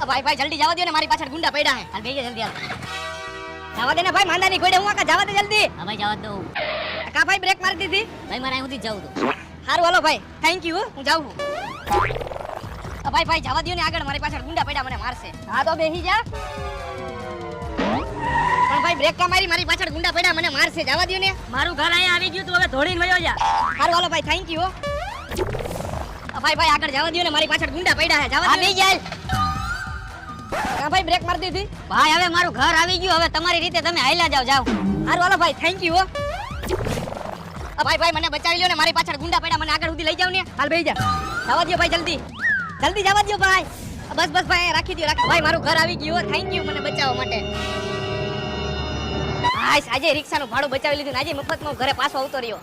ભાઈ ભાઈ જલ્દી જવા દો ને, મારી પાછળ ગુંડા પડ્યા હે. હાલ બેહી જા જલ્દી હાલ. જવા દે ને ભાઈ, માંદાની ગોડે હું આકા, જવા દે જલ્દી. હા ભાઈ જવા દઉં. કા ભાઈ બ્રેક મારી દીધી. ભાઈ મારે અહીં સુધી જ જવું હતું. હારું હાલો ભાઈ, થેન્ક યુ, હું જાઉં છું. ભાઈ ભાઈ જવા દો ને, આગળ મારી પાછળ ગુંડા પડ્યા, મને મારશે. હા તો બેહી જા. પણ ભાઈ બ્રેક કા મારી પાછળ ગુંડા પડ્યા, મને મારશે. જવા દો ને. મારું ઘર અહીંયા આવી ગયું, તું હવે દોડીને વયો જા. હારું હાલો ભાઈ, થેન્ક યુ. ભાઈ ભાઈ આગળ જવા દો ને, મારી પાછળ ગુંડા પડ્યા છે. જવા હા દો. બેહી જા. કા ભાઈ બ્રેક મારી દીધી. ભાઈ હવે મારું ઘર આવી ગયું, હવે તમારી રીતે તમે હાલ્યા જાવ. જાવ. હારું હાલો ભાઈ, થેન્ક યુ. ભાઈ ભાઈ મને બચાવી લ્યો ને, મારી પાછળ ગુંડા પડ્યા, મને આગળ સુધી લઈ જાવ ને. હાલ બેહી જા. જવા દો ભાઈ, જલ્દી જલ્દી જવા દો ભાઈ. બસ બસ ભાઈ, રાખી દો રાખી. ભાઈ મારું ઘર આવી ગયું, થેન્ક યુ મને બચાવવા માટે. હાય, આજે રિક્ષાનું ભાડું બચાવી લીધું ને આજે મફતમાં ઘરે પાછો આવતો રહ્યો.